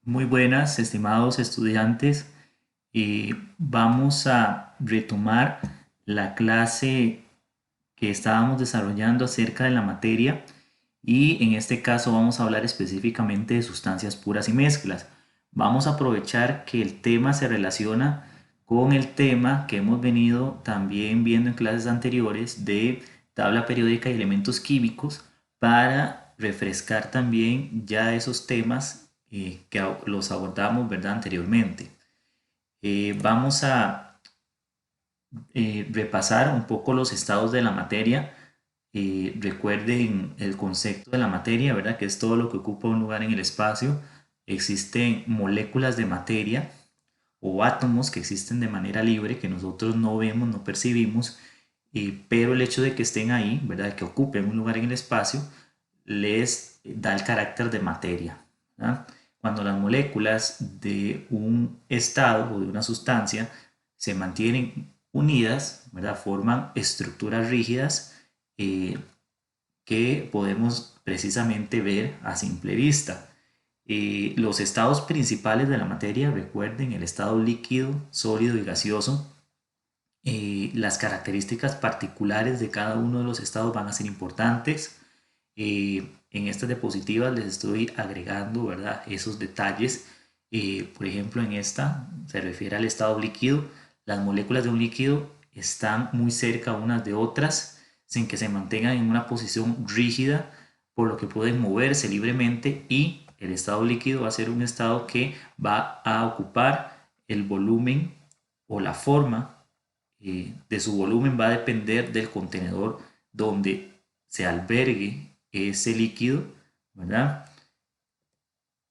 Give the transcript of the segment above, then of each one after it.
Muy buenas, estimados estudiantes. Vamos a retomar la clase que estábamos desarrollando acerca de la materia y en este caso vamos a hablar específicamente de sustancias puras y mezclas. Vamos a aprovechar que el tema se relaciona con el tema que hemos venido también viendo en clases anteriores de tabla periódica y elementos químicos para refrescar también ya esos temas que los abordamos, ¿verdad?, anteriormente. Vamos a repasar un poco los estados de la materia. Recuerden el concepto de la materia, ¿verdad?, que es todo lo que ocupa un lugar en el espacio. Existen moléculas de materia o átomos que existen de manera libre, que nosotros no vemos, no percibimos, pero el hecho de que estén ahí, ¿verdad?, que ocupen un lugar en el espacio, les da el carácter de materia, ¿verdad? Cuando las moléculas de un estado o de una sustancia se mantienen unidas, ¿verdad?, forman estructuras rígidas eh, que podemos precisamente ver a simple vista. Los estados principales de la materia, recuerden, el estado líquido, sólido y gaseoso. Las características particulares de cada uno de los estados van a ser importantes. En estas diapositivas les estoy agregando, ¿verdad?, esos detalles. Por ejemplo, en esta se refiere al estado líquido. Las moléculas de un líquido están muy cerca unas de otras sin que se mantengan en una posición rígida, por lo que pueden moverse libremente, y el estado líquido va a ser un estado que va a ocupar el volumen o la forma de su volumen. Va a depender del contenedor donde se albergue ese líquido, ¿verdad?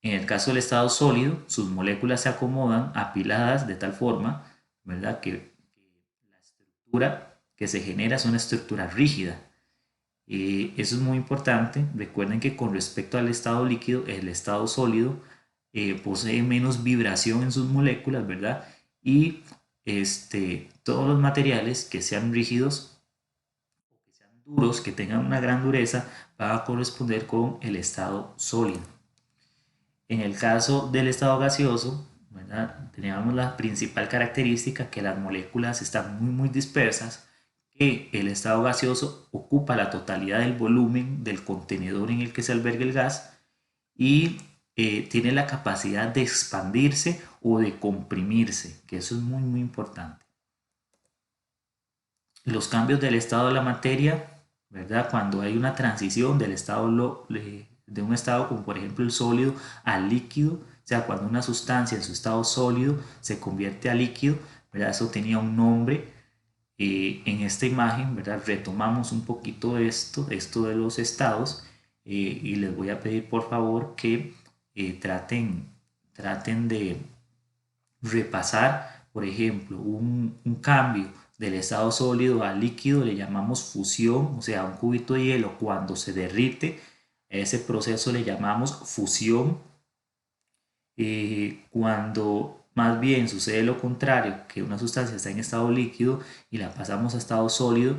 En el caso del estado sólido, sus moléculas se acomodan apiladas de tal forma, ¿verdad?, que la estructura que se genera es una estructura rígida. Eso es muy importante. Recuerden que con respecto al estado líquido, el estado sólido posee menos vibración en sus moléculas, ¿verdad? Y todos los materiales que sean rígidos, que sean duros, que tengan una gran dureza, van a corresponder con el estado sólido. En el caso del estado gaseoso, ¿verdad?, teníamos la principal característica que las moléculas están muy dispersas, que el estado gaseoso ocupa la totalidad del volumen del contenedor en el que se alberga el gas y tiene la capacidad de expandirse o de comprimirse, que eso es muy importante. Los cambios del estado de la materia, ¿verdad?, cuando hay una transición del estado de un estado como por ejemplo el sólido al líquido, o sea, cuando una sustancia en su estado sólido se convierte a líquido, ¿verdad?, eso tenía un nombre. En esta imagen, ¿verdad?, retomamos un poquito esto de los estados, y les voy a pedir por favor que traten de repasar. Por ejemplo, un cambio del estado sólido a líquido le llamamos fusión, o sea, un cubito de hielo cuando se derrite, a ese proceso le llamamos fusión. Cuando más bien sucede lo contrario, que una sustancia está en estado líquido y la pasamos a estado sólido,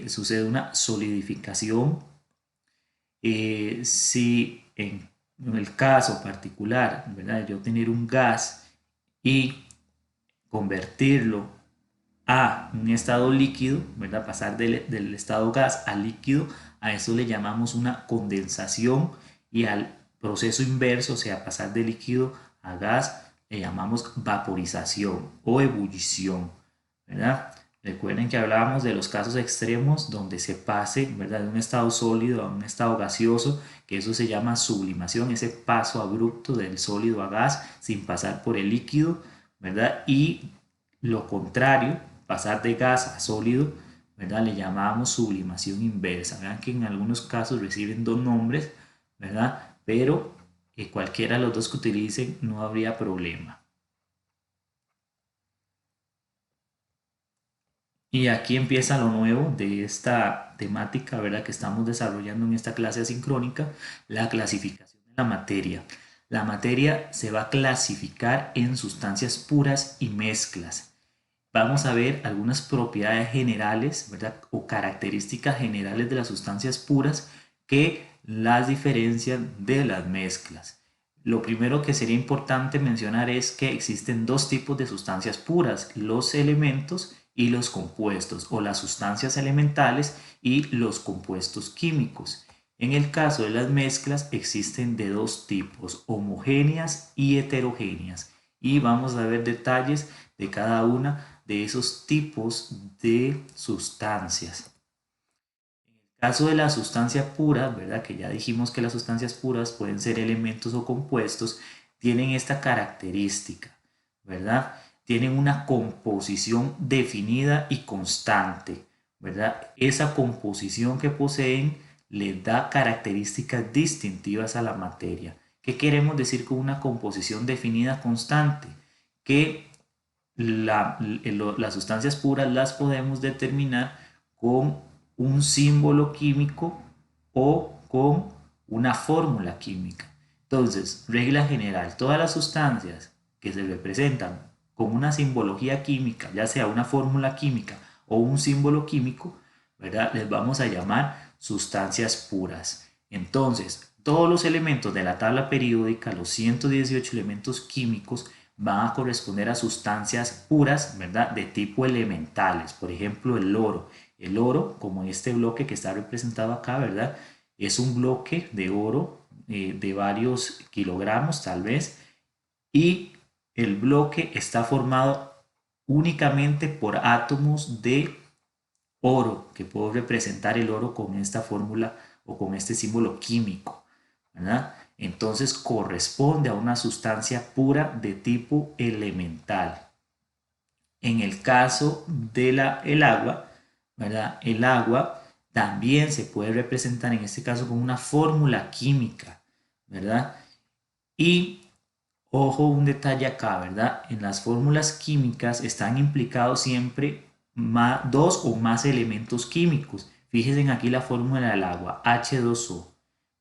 sucede una solidificación. Si en el caso particular, ¿verdad?, de yo tener un gas y convertirlo a un estado líquido, ¿verdad?, pasar del estado gas al líquido, a eso le llamamos una condensación, y al proceso inverso, o sea, pasar de líquido a gas, le llamamos vaporización o ebullición, ¿verdad? Recuerden que hablábamos de los casos extremos donde se pase, ¿verdad?, de un estado sólido a un estado gaseoso, que eso se llama sublimación, ese paso abrupto del sólido a gas sin pasar por el líquido, ¿verdad? Y lo contrario, pasar de gas a sólido, ¿verdad?, le llamamos sublimación inversa. Vean que en algunos casos reciben dos nombres, ¿verdad?, pero cualquiera de los dos que utilicen no habría problema. Y aquí empieza lo nuevo de esta temática, ¿verdad?, que estamos desarrollando en esta clase asincrónica, la clasificación de la materia. La materia se va a clasificar en sustancias puras y mezclas. Vamos a ver algunas propiedades generales, ¿verdad?, o características generales de las sustancias puras que las diferencian de las mezclas. Lo primero que sería importante mencionar es que existen dos tipos de sustancias puras, los elementos y los compuestos, o las sustancias elementales y los compuestos químicos. En el caso de las mezclas existen de dos tipos, homogéneas y heterogéneas, y vamos a ver detalles de cada una de esos tipos de sustancias. Caso de la sustancia pura, ¿verdad? Que ya dijimos que las sustancias puras pueden ser elementos o compuestos, tienen esta característica, ¿verdad? Tienen una composición definida y constante, ¿verdad? Esa composición que poseen les da características distintivas a la materia. ¿Qué queremos decir con una composición definida constante? Que las sustancias puras las podemos determinar con un símbolo químico o con una fórmula química. Entonces, regla general, todas las sustancias que se representan con una simbología química, ya sea una fórmula química o un símbolo químico, ¿verdad? Les vamos a llamar sustancias puras. Entonces, todos los elementos de la tabla periódica, los 118 elementos químicos, van a corresponder a sustancias puras, ¿verdad? De tipo elementales. Por ejemplo, el oro. El oro, como este bloque que está representado acá, ¿verdad? Es un bloque de oro de varios kilogramos tal vez, y el bloque está formado únicamente por átomos de oro, que puedo representar el oro con esta fórmula o con este símbolo químico, ¿verdad? Entonces corresponde a una sustancia pura de tipo elemental. En el caso del agua, ¿verdad? El agua también se puede representar en este caso con una fórmula química, ¿verdad? Y ojo, un detalle acá, ¿verdad? En las fórmulas químicas están implicados siempre dos o más elementos químicos. Fíjense aquí la fórmula del agua, H2O.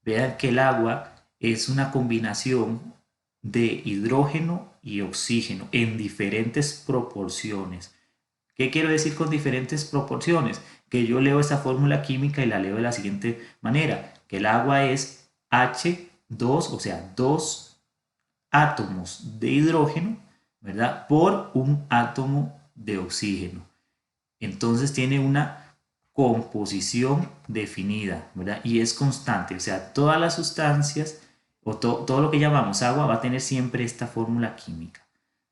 Vean que el agua es una combinación de hidrógeno y oxígeno en diferentes proporciones. ¿Qué quiero decir con diferentes proporciones? Que yo leo esta fórmula química y la leo de la siguiente manera, que el agua es H2, o sea, 2 átomos de hidrógeno, ¿verdad? Por un átomo de oxígeno. Entonces tiene una composición definida, ¿verdad? Y es constante, o sea, todas las sustancias o todo lo que llamamos agua va a tener siempre esta fórmula química,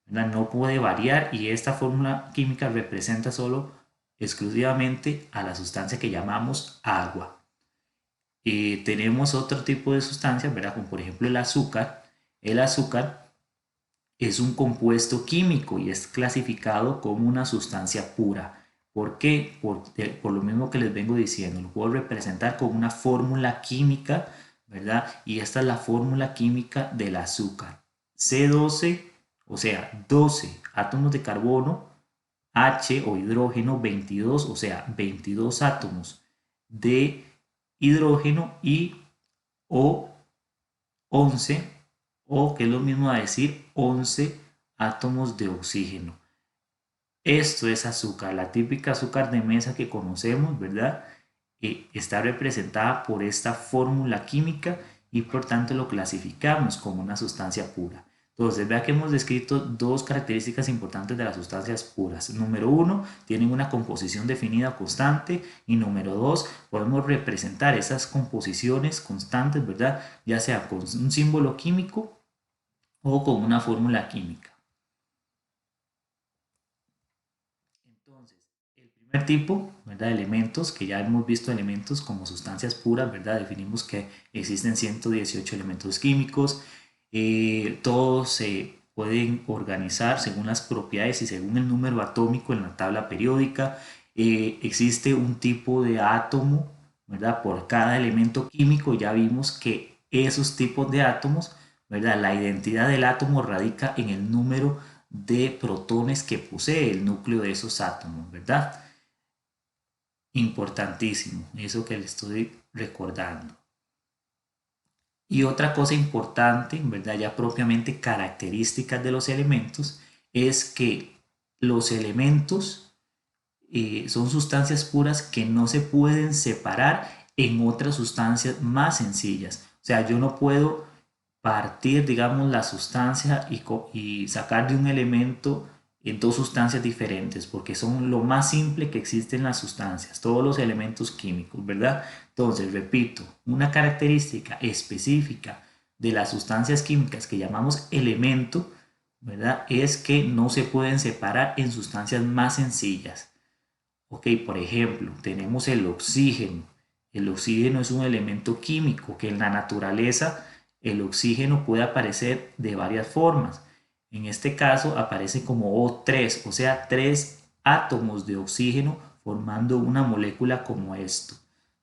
¿verdad? No puede variar, y esta fórmula química representa solo exclusivamente a la sustancia que llamamos agua. Tenemos otro tipo de sustancias, ¿verdad? Como por ejemplo el azúcar. El azúcar es un compuesto químico y es clasificado como una sustancia pura. ¿Por qué? Por lo mismo que les vengo diciendo, lo puedo representar con una fórmula química, ¿verdad? Y esta es la fórmula química del azúcar. C12, o sea, 12 átomos de carbono, H o hidrógeno 22, o sea, 22 átomos de hidrógeno, y O11, o que es lo mismo a decir 11 átomos de oxígeno. Esto es azúcar, la típica azúcar de mesa que conocemos, ¿verdad? Está representada por esta fórmula química y por tanto lo clasificamos como una sustancia pura. Entonces, vea que hemos descrito dos características importantes de las sustancias puras. Número uno, tienen una composición definida constante, y número dos, podemos representar esas composiciones constantes, ¿verdad? Ya sea con un símbolo químico o con una fórmula química. Entonces, el primer tipo, ¿verdad? De elementos, que ya hemos visto elementos como sustancias puras, ¿verdad? Definimos que existen 118 elementos químicos. Todos se pueden organizar según las propiedades y según el número atómico en la tabla periódica. Existe un tipo de átomo, ¿verdad? Por cada elemento químico. Ya vimos que esos tipos de átomos, ¿verdad? La identidad del átomo radica en el número de protones que posee el núcleo de esos átomos, ¿verdad? Importantísimo, eso que le estoy recordando. Y otra cosa importante, ¿verdad? Ya propiamente características de los elementos, es que los elementos son sustancias puras que no se pueden separar en otras sustancias más sencillas. O sea, yo no puedo partir, digamos, la sustancia y sacar de un elemento en dos sustancias diferentes, porque son lo más simple que existen las sustancias, todos los elementos químicos, ¿verdad? Entonces, repito, una característica específica de las sustancias químicas que llamamos elemento, ¿verdad? Es que no se pueden separar en sustancias más sencillas. Ok, por ejemplo, tenemos el oxígeno. El oxígeno es un elemento químico que en la naturaleza el oxígeno puede aparecer de varias formas. En este caso aparece como O3, o sea, tres átomos de oxígeno formando una molécula como esto,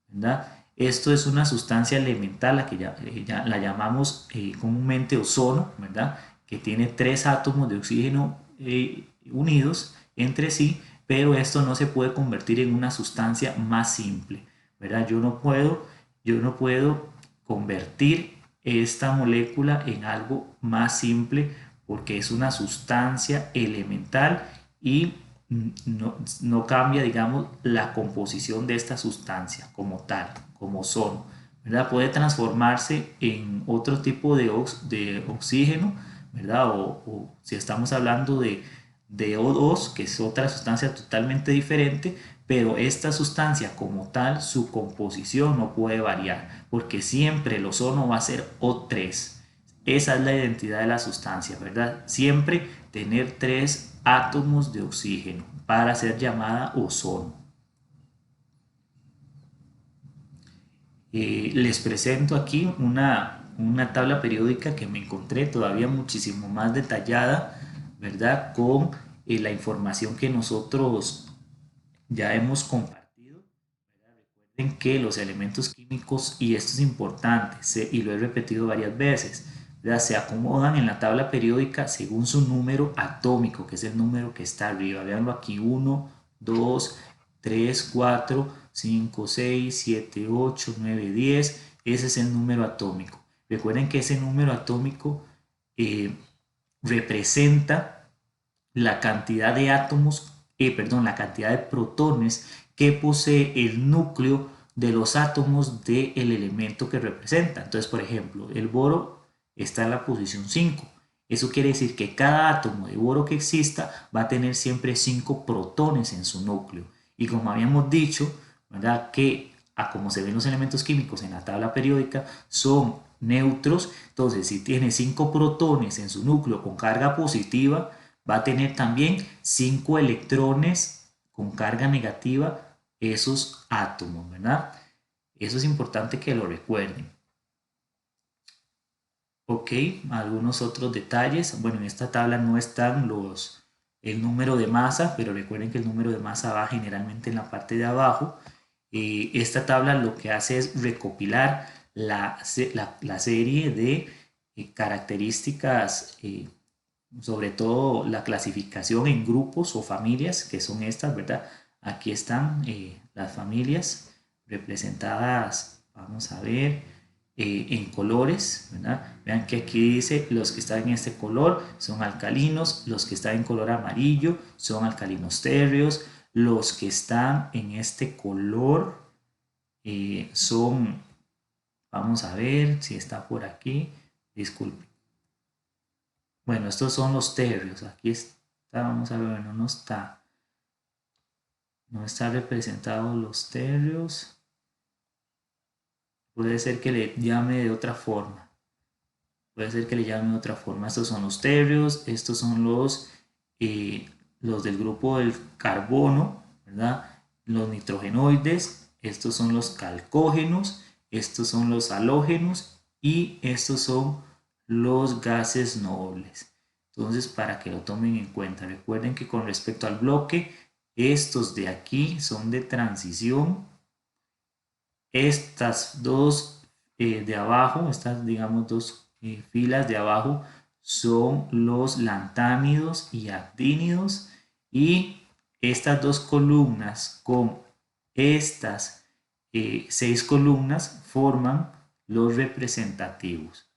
¿verdad? Esto es una sustancia elemental, la que ya la llamamos comúnmente ozono, ¿verdad? Que tiene tres átomos de oxígeno unidos entre sí, pero esto no se puede convertir en una sustancia más simple, ¿verdad? Yo no puedo convertir esta molécula en algo más simple porque es una sustancia elemental y no cambia, digamos, la composición de esta sustancia como tal, como son, ¿verdad? Puede transformarse en otro tipo de oxígeno, ¿verdad? O si estamos hablando de O2, que es otra sustancia totalmente diferente, pero esta sustancia como tal, su composición no puede variar, porque siempre el ozono va a ser O3. Esa es la identidad de la sustancia, ¿verdad? Siempre tener tres átomos de oxígeno para ser llamada ozono. Les presento aquí una tabla periódica que me encontré todavía muchísimo más detallada, ¿verdad? Con la información que nosotros ya hemos compartido. Recuerden que los elementos químicos, y esto es importante, y lo he repetido varias veces, ¿verdad? Se acomodan en la tabla periódica según su número atómico, que es el número que está arriba. Veanlo aquí: 1, 2, 3, 4, 5, 6, 7, 8, 9, 10. Ese es el número atómico. Recuerden que ese número atómico eh, representa la cantidad de átomos, perdón, la cantidad de protones que posee el núcleo de los átomos del elemento que representa. Entonces, por ejemplo, el boro está en la posición 5. Eso quiere decir que cada átomo de boro que exista va a tener siempre 5 protones en su núcleo. Y como habíamos dicho, ¿verdad? Que a como se ven los elementos químicos en la tabla periódica son neutros. Entonces, si tiene 5 protones en su núcleo con carga positiva, va a tener también 5 electrones con carga negativa esos átomos, ¿verdad? Eso es importante que lo recuerden. Ok, algunos otros detalles. Bueno, en esta tabla no están el número de masa, pero recuerden que el número de masa va generalmente en la parte de abajo. Esta tabla lo que hace es recopilar la serie de características, sobre todo la clasificación en grupos o familias, que son estas, ¿verdad? Aquí están las familias representadas, vamos a ver, en colores, ¿verdad? Vean que aquí dice los que están en este color son alcalinos, los que están en color amarillo son alcalinos térreos, los que están en este color son, vamos a ver si está por aquí, disculpen. Bueno, estos son los térreos. Aquí está, vamos a ver, bueno, no está representado los térreos. Puede ser que le llame de otra forma. Puede ser que le llame de otra forma. Estos son los térreos, estos son los del grupo del carbono, ¿verdad? Los nitrogenoides, estos son los calcógenos, estos son los halógenos y estos son los gases nobles. Entonces, para que lo tomen en cuenta, recuerden que con respecto al bloque, estos de aquí son de transición. Estas dos de abajo, estas digamos dos filas de abajo, son los lantánidos y actínidos, y estas dos columnas con estas 6 columnas forman los representativos.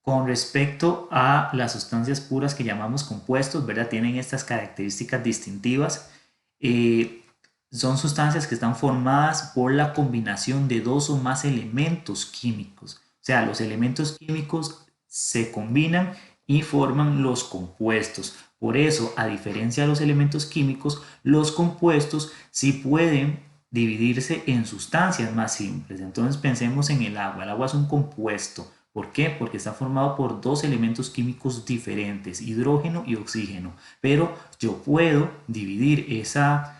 Con respecto a las sustancias puras que llamamos compuestos, ¿verdad? Tienen estas características distintivas. son sustancias que están formadas por la combinación de dos o más elementos químicos. O sea, los elementos químicos se combinan y forman los compuestos. Por eso, a diferencia de los elementos químicos, los compuestos sí pueden dividirse en sustancias más simples. Entonces pensemos en el agua. El agua es un compuesto. ¿Por qué? Porque está formado por dos elementos químicos diferentes, hidrógeno y oxígeno. Pero yo puedo dividir esa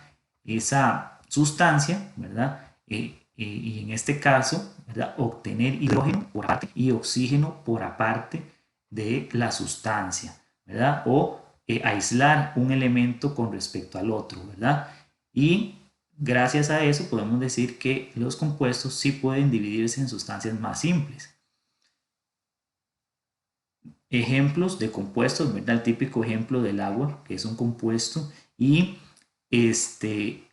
sustancia, ¿verdad? Y en este caso, ¿verdad? Obtener hidrógeno por aparte y oxígeno por aparte de la sustancia, ¿verdad? O aislar un elemento con respecto al otro, ¿verdad? Y gracias a eso podemos decir que los compuestos sí pueden dividirse en sustancias más simples. Ejemplos de compuestos, ¿verdad? El típico ejemplo del agua, que es un compuesto, y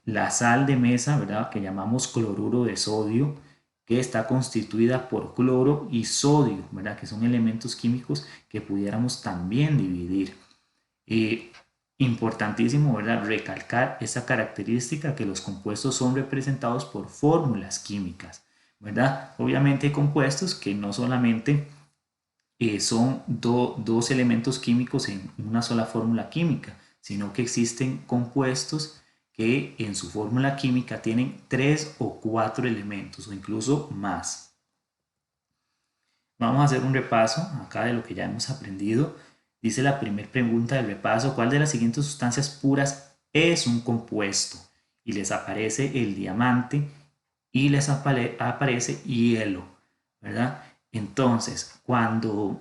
la sal de mesa, ¿verdad? Que llamamos cloruro de sodio, que está constituida por cloro y sodio, ¿verdad? Que son elementos químicos que pudiéramos también dividir. Importantísimo, ¿verdad? Recalcar esa característica que los compuestos son representados por fórmulas químicas, ¿verdad? Obviamente hay compuestos que no solamente son dos elementos químicos en una sola fórmula química, sino que existen compuestos que en su fórmula química tienen 3 o 4 elementos o incluso más. Vamos a hacer un repaso acá de lo que ya hemos aprendido. Dice la primera pregunta del repaso: ¿cuál de las siguientes sustancias puras es un compuesto? Y les aparece el diamante y les aparece hielo, ¿verdad? Entonces, cuando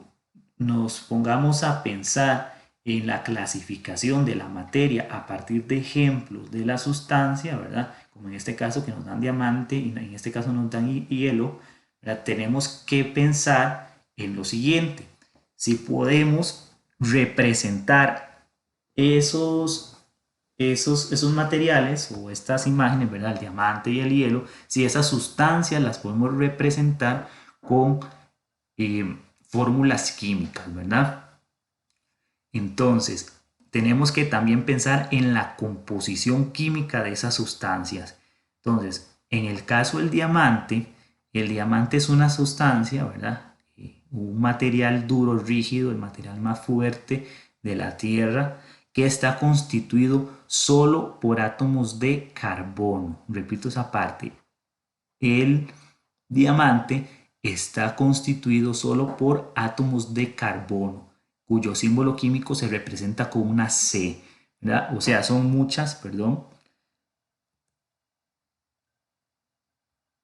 nos pongamos a pensar en la clasificación de la materia a partir de ejemplos de la sustancia, ¿verdad? Como en este caso que nos dan diamante y en este caso nos dan hielo, ¿verdad? Tenemos que pensar en lo siguiente: si podemos representar esos materiales o estas imágenes, ¿verdad? El diamante y el hielo, si esas sustancias las podemos representar con fórmulas químicas, ¿verdad? Entonces, tenemos que también pensar en la composición química de esas sustancias. Entonces, en el caso del diamante, el diamante es una sustancia, ¿verdad? Un material duro, rígido, el material más fuerte de la Tierra, que está constituido solo por átomos de carbono. Repito esa parte. El diamante está constituido solo por átomos de carbono, cuyo símbolo químico se representa con una C, ¿verdad? O sea, son muchas,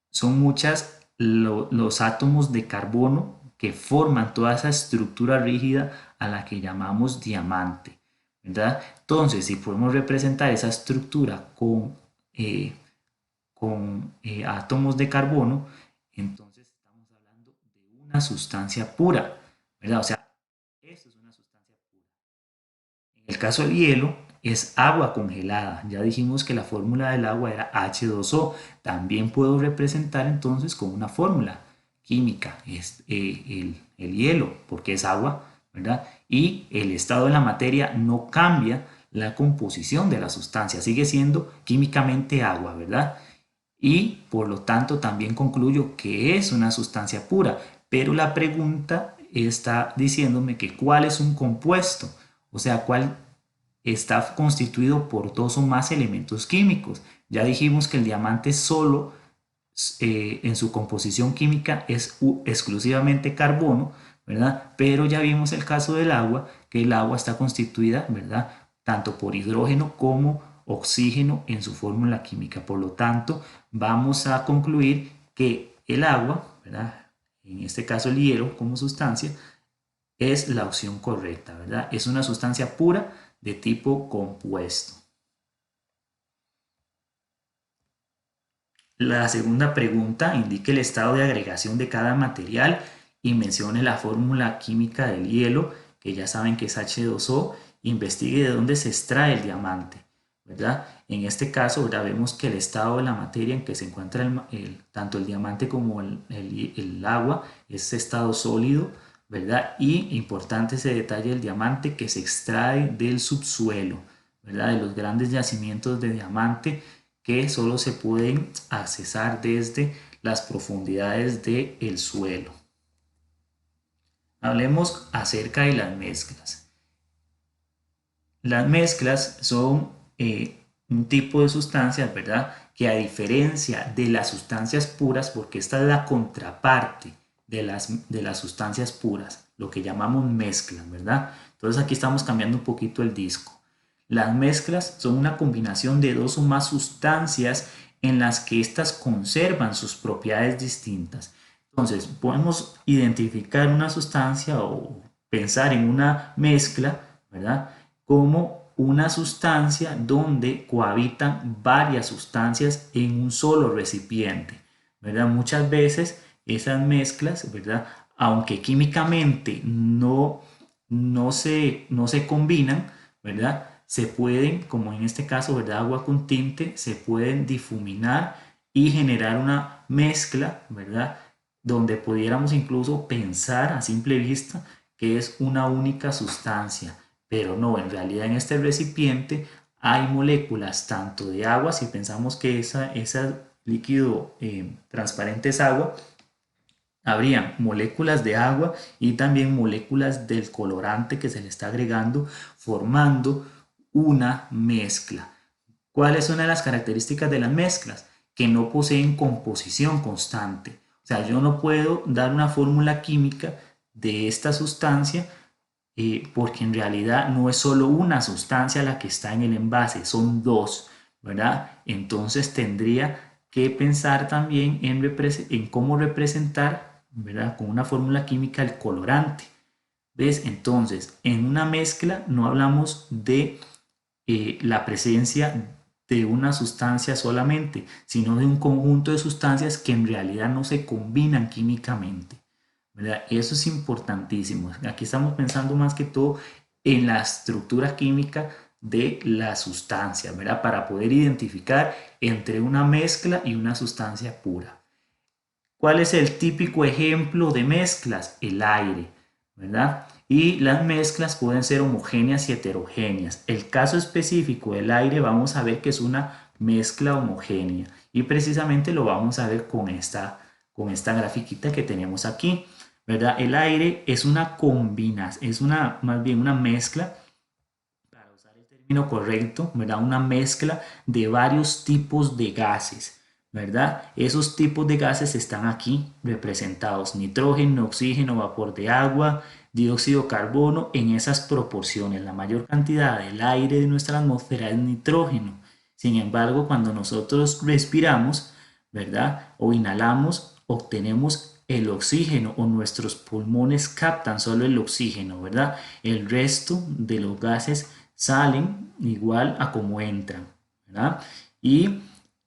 son muchas los átomos de carbono que forman toda esa estructura rígida a la que llamamos diamante, ¿verdad? Entonces, si podemos representar esa estructura con átomos de carbono, entonces estamos hablando de una sustancia pura, ¿verdad? O sea, esto es una sustancia pura. En el caso del hielo, es agua congelada. Ya dijimos que la fórmula del agua era H2O. También puedo representar entonces con una fórmula química el hielo, porque es agua, ¿verdad? Y el estado de la materia no cambia la composición de la sustancia, sigue siendo químicamente agua, ¿verdad? Y por lo tanto también concluyo que es una sustancia pura, pero la pregunta está diciéndome que cuál es un compuesto, o sea, cuál está constituido por dos o más elementos químicos. Ya dijimos que el diamante solo en su composición química es exclusivamente carbono, ¿verdad? Pero ya vimos el caso del agua, que el agua está constituida, ¿verdad? Tanto por hidrógeno como oxígeno en su fórmula química. Por lo tanto, vamos a concluir que el agua, ¿verdad? En este caso el hielo como sustancia, es la opción correcta, ¿verdad? Es una sustancia pura de tipo compuesto. La segunda pregunta: indique el estado de agregación de cada material y mencione la fórmula química del hielo, que ya saben que es H2O. Investigue de dónde se extrae el diamante, ¿verdad? En este caso, ¿verdad? Vemos que el estado de la materia en que se encuentra tanto el diamante como el agua es estado sólido, ¿verdad? Y importante ese detalle del diamante, que se extrae del subsuelo, ¿verdad? De los grandes yacimientos de diamante que solo se pueden accesar desde las profundidades del suelo. Hablemos acerca de las mezclas. Las mezclas son un tipo de sustancias, ¿verdad? Que a diferencia de las sustancias puras, porque esta es la contraparte de las sustancias puras, lo que llamamos mezclas, ¿verdad? Entonces aquí estamos cambiando un poquito el disco. Las mezclas son una combinación de dos o más sustancias en las que éstas conservan sus propiedades distintas. Entonces, podemos identificar una sustancia o pensar en una mezcla, ¿verdad? Como una sustancia donde cohabitan varias sustancias en un solo recipiente, ¿verdad? Muchas veces esas mezclas, ¿verdad? Aunque químicamente no se combinan, ¿verdad? Se pueden, como en este caso, ¿verdad? Agua con tinte, se pueden difuminar y generar una mezcla, ¿verdad? Donde pudiéramos incluso pensar a simple vista que es una única sustancia, pero no, en realidad en este recipiente hay moléculas tanto de agua, si pensamos que ese líquido transparente es agua, habría moléculas de agua y también moléculas del colorante que se le está agregando, formando una mezcla. ¿Cuál es una de las características de las mezclas? Que no poseen composición constante. O sea, yo no puedo dar una fórmula química de esta sustancia porque en realidad no es solo una sustancia la que está en el envase, son dos, ¿verdad? Entonces tendría que pensar también en cómo representar, ¿verdad? Con una fórmula química el colorante. ¿Ves? Entonces, en una mezcla no hablamos de la presencia de una sustancia solamente, sino de un conjunto de sustancias que en realidad no se combinan químicamente, ¿verdad? Eso es importantísimo. Aquí estamos pensando más que todo en la estructura química de la sustancia, ¿verdad? Para poder identificar entre una mezcla y una sustancia pura. ¿Cuál es el típico ejemplo de mezclas? El aire, ¿verdad? Y las mezclas pueden ser homogéneas y heterogéneas. El caso específico del aire vamos a ver que es una mezcla homogénea y precisamente lo vamos a ver con esta grafiquita que tenemos aquí, ¿verdad? El aire es una combinación, más bien una mezcla, para usar el término correcto, ¿verdad? Una mezcla de varios tipos de gases, ¿verdad? Esos tipos de gases están aquí representados: nitrógeno, oxígeno, vapor de agua, dióxido de carbono, en esas proporciones. La mayor cantidad del aire de nuestra atmósfera es nitrógeno. Sin embargo, cuando nosotros respiramos, ¿verdad? O inhalamos, obtenemos el oxígeno, o nuestros pulmones captan solo el oxígeno, ¿verdad? El resto de los gases salen igual a como entran, ¿verdad? Y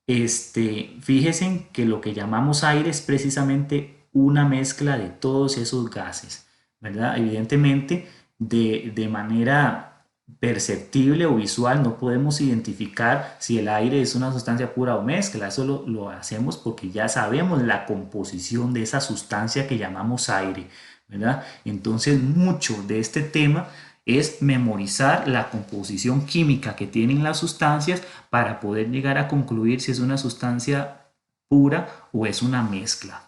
fíjense que lo que llamamos aire es precisamente una mezcla de todos esos gases, ¿verdad? Evidentemente, de manera perceptible o visual no podemos identificar si el aire es una sustancia pura o mezcla. Eso lo hacemos porque ya sabemos la composición de esa sustancia que llamamos aire, ¿verdad? Entonces, mucho de este tema es memorizar la composición química que tienen las sustancias para poder llegar a concluir si es una sustancia pura o es una mezcla.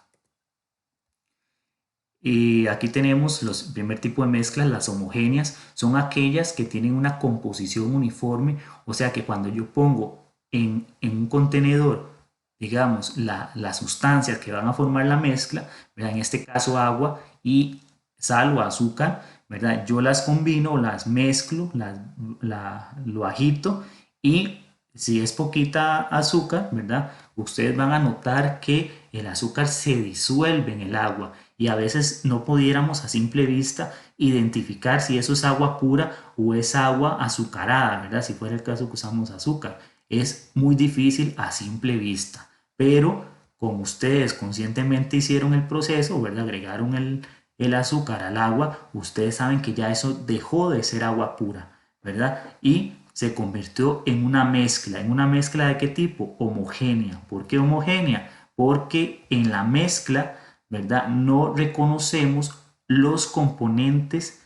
Y aquí tenemos el primer tipo de mezclas, las homogéneas, son aquellas que tienen una composición uniforme, o sea que cuando yo pongo en un contenedor, digamos, las sustancias que van a formar la mezcla, ¿verdad? En este caso agua y sal o azúcar, ¿verdad? Yo las combino, las mezclo, lo agito, y si es poquita azúcar, ¿verdad? Ustedes van a notar que el azúcar se disuelve en el agua y a veces no pudiéramos a simple vista identificar si eso es agua pura o es agua azucarada, ¿verdad? Si fuera el caso que usamos azúcar. Es muy difícil a simple vista, pero como ustedes conscientemente hicieron el proceso, ¿verdad? Agregaron el azúcar al agua, ustedes saben que ya eso dejó de ser agua pura, ¿verdad? Y se convirtió ¿en una mezcla de qué tipo? Homogénea. ¿Por qué homogénea? Porque en la mezcla, ¿verdad? No reconocemos los componentes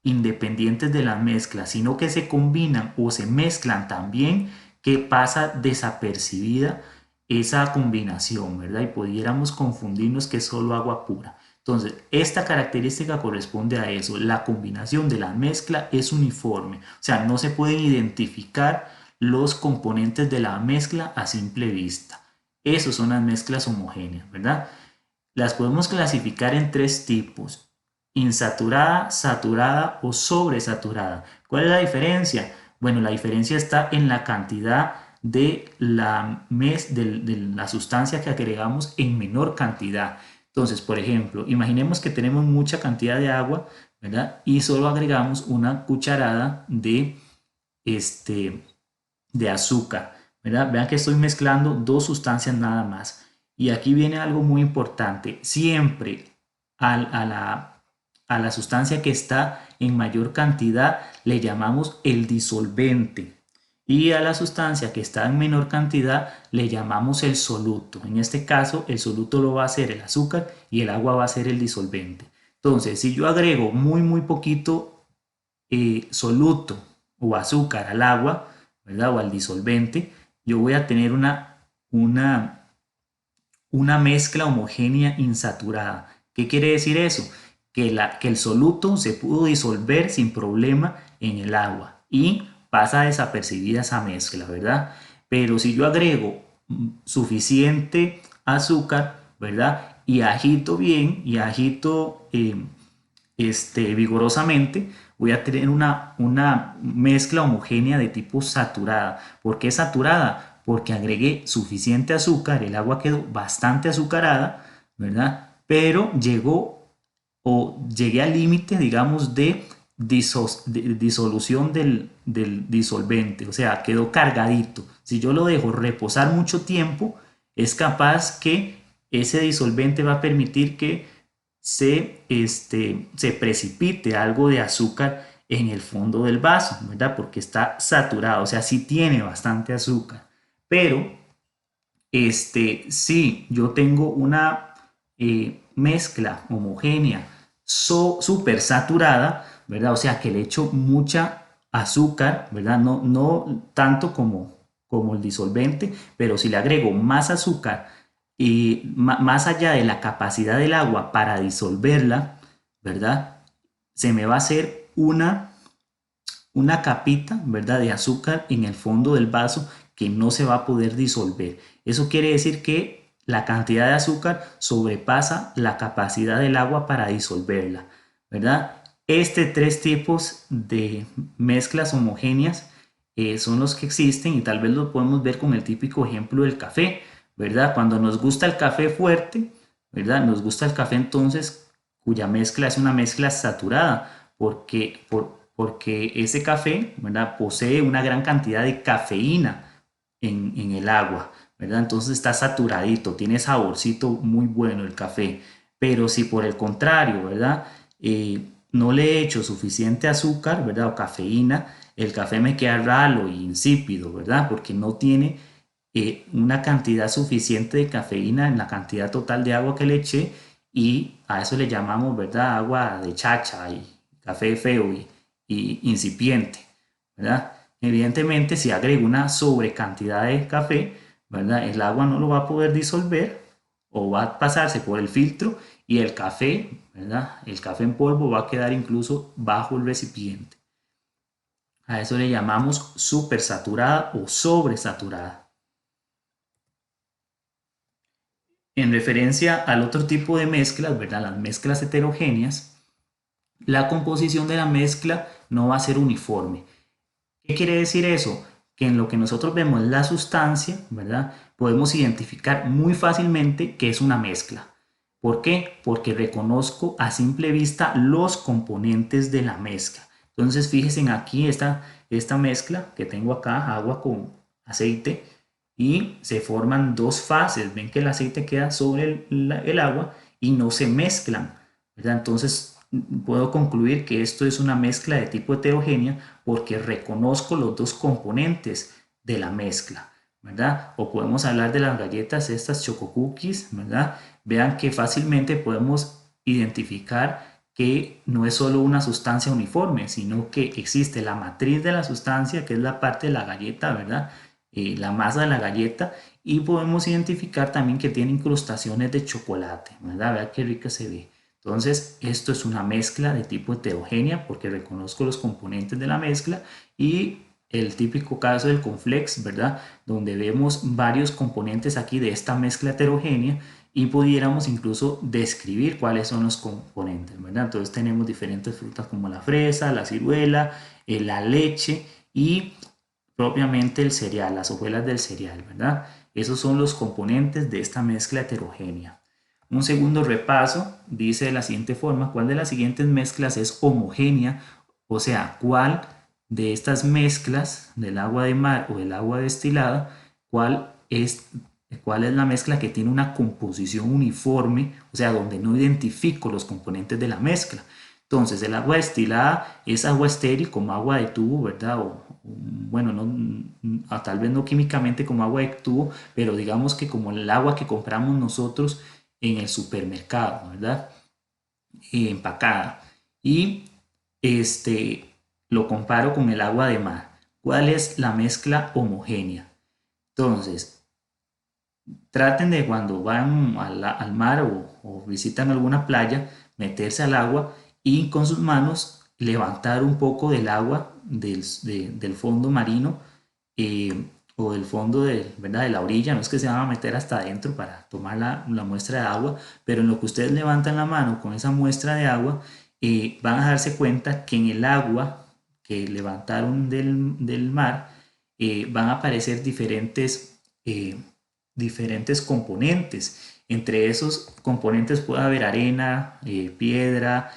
independientes de la mezcla, sino que se combinan o se mezclan tan bien que pasa desapercibida esa combinación, ¿verdad? Y pudiéramos confundirnos que es solo agua pura. Entonces, esta característica corresponde a eso. La combinación de la mezcla es uniforme. O sea, no se pueden identificar los componentes de la mezcla a simple vista. Esas son las mezclas homogéneas, ¿verdad? Las podemos clasificar en tres tipos: insaturada, saturada o sobresaturada. ¿Cuál es la diferencia? Bueno, la diferencia está en la cantidad de la sustancia que agregamos en menor cantidad. Entonces, por ejemplo, imaginemos que tenemos mucha cantidad de agua, ¿verdad? Y solo agregamos una cucharada este, de azúcar, ¿verdad? Vean que estoy mezclando dos sustancias nada más. Y aquí viene algo muy importante. Siempre a la sustancia que está en mayor cantidad le llamamos el disolvente. Y a la sustancia que está en menor cantidad le llamamos el soluto. En este caso, el soluto lo va a hacer el azúcar y el agua va a ser el disolvente. Entonces, si yo agrego muy poquito soluto o azúcar al agua, ¿verdad? O al disolvente, yo voy a tener una mezcla homogénea insaturada. ¿Qué quiere decir eso? Que el soluto se pudo disolver sin problema en el agua y pasa desapercibida esa mezcla, ¿verdad? Pero si yo agrego suficiente azúcar, ¿verdad? Y agito bien y agito vigorosamente, voy a tener una mezcla homogénea de tipo saturada. ¿Por qué saturada? Porque agregué suficiente azúcar, el agua quedó bastante azucarada, ¿verdad? Pero llegué al límite, digamos, de disolución del disolvente, o sea, quedó cargadito. Si yo lo dejo reposar mucho tiempo, es capaz que ese disolvente va a permitir que se precipite algo de azúcar en el fondo del vaso, ¿verdad? Porque está saturado, o sea, sí tiene bastante azúcar. Pero, si yo tengo una mezcla homogénea súper saturada, ¿verdad? O sea, que le echo mucha azúcar, ¿verdad? No tanto como el disolvente, pero si le agrego más azúcar y más allá de la capacidad del agua para disolverla, ¿verdad? Se me va a hacer una capita, ¿verdad? De azúcar en el fondo del vaso que no se va a poder disolver. Eso quiere decir que la cantidad de azúcar sobrepasa la capacidad del agua para disolverla, ¿verdad? Tres tipos de mezclas homogéneas son los que existen y tal vez lo podemos ver con el típico ejemplo del café, ¿verdad? Cuando nos gusta el café fuerte, ¿verdad? Nos gusta el café entonces cuya mezcla es una mezcla saturada, porque ese café, ¿verdad? Posee una gran cantidad de cafeína en el agua, ¿verdad? Entonces está saturadito, tiene saborcito muy bueno el café. Pero si por el contrario, ¿verdad? No le he hecho suficiente azúcar, ¿verdad? O cafeína, el café me queda ralo e insípido, ¿verdad? Porque no tiene una cantidad suficiente de cafeína en la cantidad total de agua que le eché, y a eso le llamamos, ¿verdad? Agua de chacha y café feo y incipiente, ¿verdad? Evidentemente, si agrego una sobrecantidad de café, ¿verdad? El agua no lo va a poder disolver o va a pasarse por el filtro y el café, ¿verdad? El café en polvo va a quedar incluso bajo el recipiente. A eso le llamamos supersaturada o sobresaturada. En referencia al otro tipo de mezclas, ¿verdad? Las mezclas heterogéneas, la composición de la mezcla no va a ser uniforme. ¿Qué quiere decir eso? Que en lo que nosotros vemos la sustancia, ¿verdad? Podemos identificar muy fácilmente que es una mezcla. ¿Por qué? Porque reconozco a simple vista los componentes de la mezcla. Entonces, fíjense aquí esta mezcla que tengo acá, agua con aceite, y se forman dos fases. Ven que el aceite queda sobre el agua y no se mezclan, ¿verdad? Entonces, puedo concluir que esto es una mezcla de tipo heterogénea porque reconozco los dos componentes de la mezcla, ¿verdad? O podemos hablar de las galletas, estas choco cookies, ¿verdad? Vean que fácilmente podemos identificar que no es solo una sustancia uniforme, sino que existe la matriz de la sustancia, que es la parte de la galleta, ¿verdad? la masa de la galleta, y podemos identificar también que tiene incrustaciones de chocolate, ¿verdad? Vea qué rica se ve. Entonces, esto es una mezcla de tipo heterogénea porque reconozco los componentes de la mezcla, y el típico caso del conflex, ¿verdad? Donde vemos varios componentes aquí de esta mezcla heterogénea y pudiéramos incluso describir cuáles son los componentes, ¿verdad? Entonces tenemos diferentes frutas como la fresa, la ciruela, la leche y propiamente el cereal, las hojuelas del cereal, ¿verdad? Esos son los componentes de esta mezcla heterogénea. Un segundo repaso dice de la siguiente forma: ¿cuál de las siguientes mezclas es homogénea? O sea, ¿cuál de estas mezclas del agua de mar o el agua destilada, cuál es la mezcla que tiene una composición uniforme? O sea, donde no identifico los componentes de la mezcla. Entonces, el agua destilada es agua estéril como agua de tubo, ¿verdad? Bueno, no, tal vez no químicamente como agua de tubo, pero digamos que como el agua que compramos nosotros en el supermercado, ¿verdad? Empacada. Y este lo comparo con el agua de mar. ¿Cuál es la mezcla homogénea? Entonces, traten de cuando van al mar o visitan alguna playa, meterse al agua y con sus manos levantar un poco del agua del fondo marino, o del fondo ¿verdad? De la orilla. No es que se van a meter hasta adentro para tomar la muestra de agua, pero en lo que ustedes levantan la mano con esa muestra de agua, van a darse cuenta que en el agua que levantaron del mar, van a aparecer diferentes componentes. Entre esos componentes puede haber arena, piedra,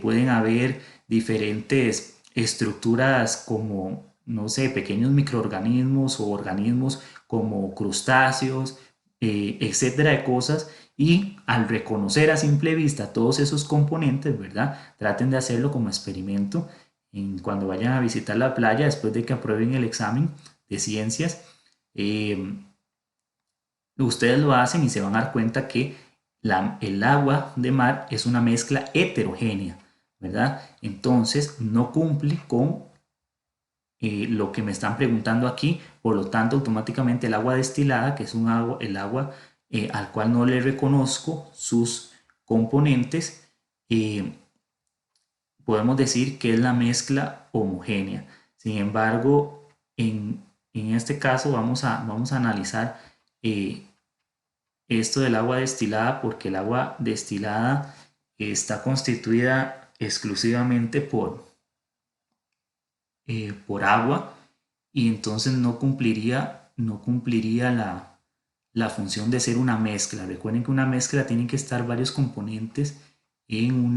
pueden haber diferentes estructuras como, no sé, pequeños microorganismos o organismos como crustáceos, etcétera de cosas. Y al reconocer a simple vista todos esos componentes, ¿verdad? Traten de hacerlo como experimento cuando vayan a visitar la playa después de que aprueben el examen de ciencias. Ustedes lo hacen y se van a dar cuenta que el agua de mar es una mezcla heterogénea, ¿verdad? Entonces no cumple con lo que me están preguntando aquí. Por lo tanto, automáticamente el agua destilada, que es el agua al cual no le reconozco sus componentes, eh, podemos decir que es la mezcla homogénea. Sin embargo, en este caso vamos a analizar esto del agua destilada, porque el agua destilada está constituida exclusivamente por agua, y entonces no cumpliría la función de ser una mezcla. Recuerden que una mezcla tiene que estar varios componentes en un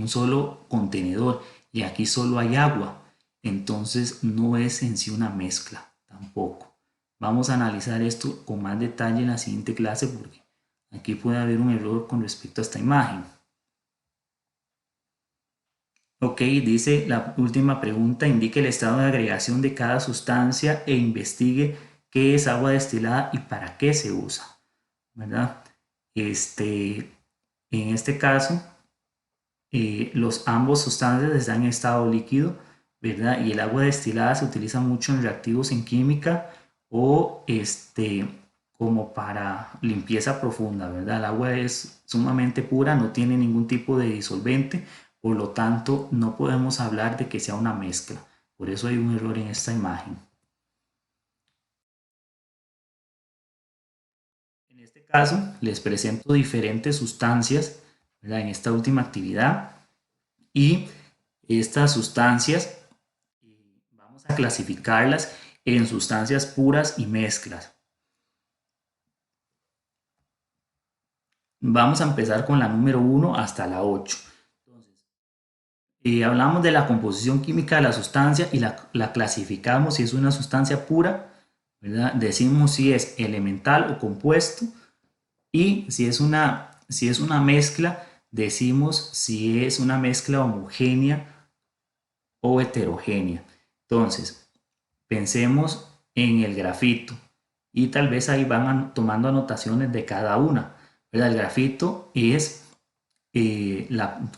solo contenedor, y aquí solo hay agua, entonces no es en sí una mezcla tampoco. Vamos a analizar esto con más detalle en la siguiente clase, porque aquí puede haber un error con respecto a esta imagen. Ok, dice la última pregunta: indique el estado de agregación de cada sustancia e investigue qué es agua destilada y para qué se usa, ¿verdad? En este caso, ambos sustancias están en estado líquido, ¿verdad? Y el agua destilada se utiliza mucho en reactivos en química o como para limpieza profunda, ¿verdad? El agua es sumamente pura, no tiene ningún tipo de disolvente, por lo tanto no podemos hablar de que sea una mezcla. Por eso hay un error en esta imagen. En este caso les presento diferentes sustancias, ¿verdad? En esta última actividad, y estas sustancias vamos a clasificarlas en sustancias puras y mezclas. Vamos a empezar con la número 1 hasta la 8. Entonces, hablamos de la composición química de la sustancia y la clasificamos si es una sustancia pura, ¿verdad? Decimos si es elemental o compuesto, y si es una mezcla, decimos si es una mezcla homogénea o heterogénea. Entonces, pensemos en el grafito y tal vez ahí van tomando anotaciones de cada una, ¿verdad? El grafito es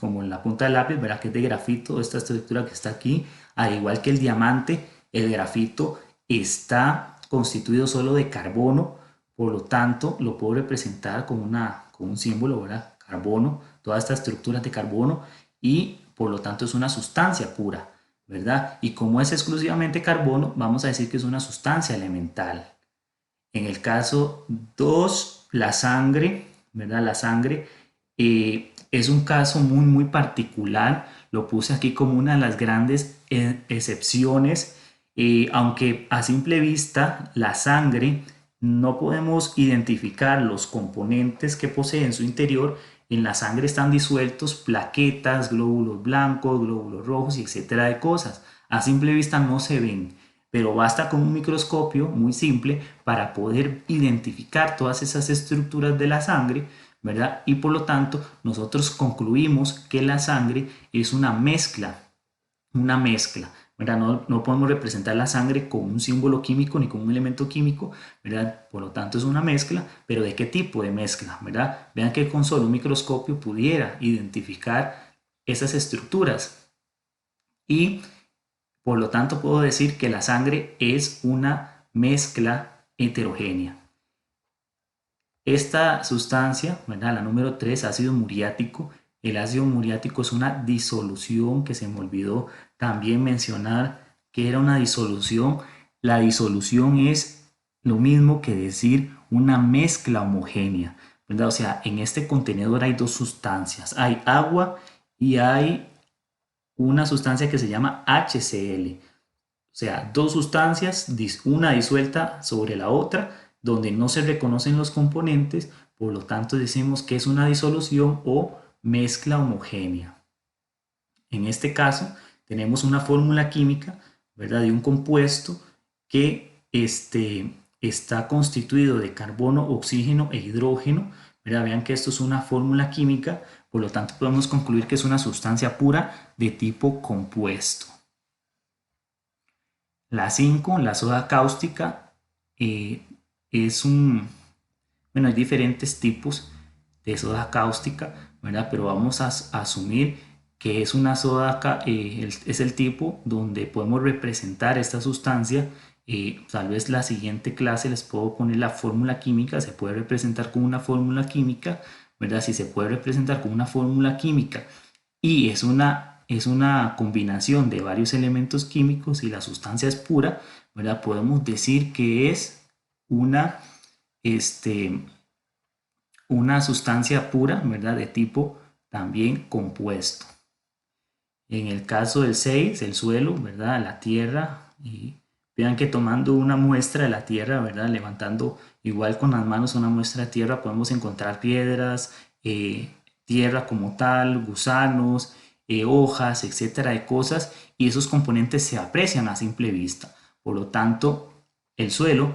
como en la punta del lápiz, ¿verdad? Que es de grafito, esta estructura que está aquí. Al igual que el diamante, el grafito está constituido solo de carbono, por lo tanto lo puedo representar con un símbolo, ¿verdad? Carbono, toda esta estructura de carbono, y por lo tanto es una sustancia pura, ¿verdad? Y como es exclusivamente carbono, vamos a decir que es una sustancia elemental. En el caso 2, la sangre, ¿verdad? La sangre es un caso muy particular. Lo puse aquí como una de las grandes excepciones, aunque a simple vista la sangre no podemos identificar los componentes que posee en su interior. En la sangre están disueltos plaquetas, glóbulos blancos, glóbulos rojos y etcétera de cosas. A simple vista no se ven, pero basta con un microscopio muy simple para poder identificar todas esas estructuras de la sangre, ¿verdad? Y por lo tanto nosotros concluimos que la sangre es una mezcla, ¿verdad? No podemos representar la sangre con un símbolo químico ni con un elemento químico, ¿verdad? Por lo tanto es una mezcla, pero ¿de qué tipo de mezcla, ¿verdad? Vean que con solo un microscopio pudiera identificar esas estructuras, y por lo tanto puedo decir que la sangre es una mezcla heterogénea. Esta sustancia, ¿verdad? La número 3, ácido muriático. El ácido muriático es una disolución, que se me olvidó también mencionar que era una disolución. La disolución es lo mismo que decir una mezcla homogénea, ¿verdad? O sea, en este contenedor hay dos sustancias, hay agua y hay una sustancia que se llama HCl. O sea, dos sustancias, una disuelta sobre la otra, donde no se reconocen los componentes, por lo tanto decimos que es una disolución o mezcla homogénea. En este caso, tenemos una fórmula química, ¿verdad?, de un compuesto que está constituido de carbono, oxígeno e hidrógeno, ¿verdad? Vean que esto es una fórmula química, por lo tanto podemos concluir que es una sustancia pura de tipo compuesto. La 5, la soda cáustica, es bueno, hay diferentes tipos de soda cáustica, ¿verdad? Pero vamos a asumir que es una soda, es el tipo donde podemos representar esta sustancia. Tal vez la siguiente clase les puedo poner la fórmula química, se puede representar con una fórmula química, ¿verdad? Si se puede representar con una fórmula química y es una combinación de varios elementos químicos y la sustancia es pura, ¿verdad? Podemos decir que es una, una sustancia pura, ¿verdad? De tipo también compuesto. En el caso del 6, el suelo, ¿verdad? La tierra, y vean que tomando una muestra de la tierra, ¿verdad? Levantando igual con las manos una muestra de tierra, podemos encontrar piedras, tierra como tal, gusanos, hojas, etcétera, de cosas, y esos componentes se aprecian a simple vista. Por lo tanto, el suelo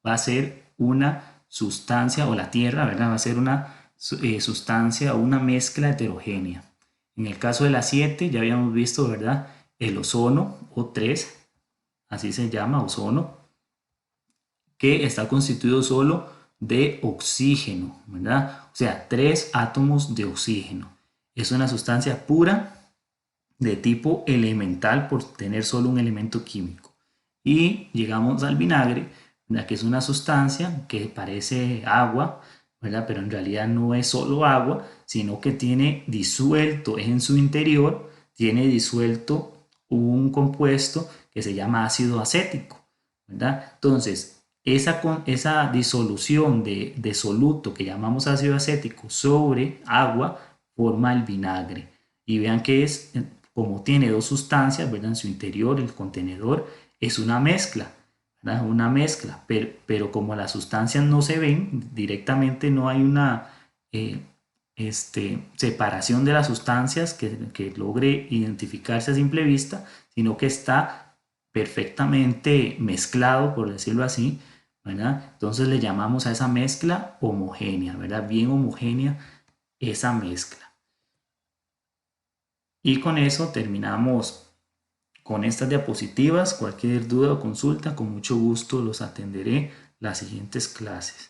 va a ser una sustancia, o la tierra, ¿verdad? Va a ser una sustancia o una mezcla heterogénea. En el caso de la 7, ya habíamos visto, ¿verdad? El ozono, O3, así se llama, ozono, que está constituido solo de oxígeno, ¿verdad? O sea, 3 átomos de oxígeno. Es una sustancia pura de tipo elemental por tener solo un elemento químico. Y llegamos al vinagre, ¿verdad? Que es una sustancia que parece agua, ¿verdad? Pero en realidad no es solo agua, sino que tiene disuelto en su interior, tiene disuelto un compuesto que se llama ácido acético, ¿verdad? Entonces, esa disolución de soluto que llamamos ácido acético sobre agua forma el vinagre. Y vean que es, como tiene dos sustancias, ¿verdad? En su interior, el contenedor, es una mezcla, ¿verdad? Una mezcla, pero como las sustancias no se ven directamente, no hay una separación de las sustancias que logre identificarse a simple vista, sino que está perfectamente mezclado, por decirlo así, ¿verdad? Entonces le llamamos a esa mezcla homogénea, ¿verdad? Bien homogénea esa mezcla. Y con eso terminamos con estas diapositivas. Cualquier duda o consulta, con mucho gusto los atenderé las siguientes clases.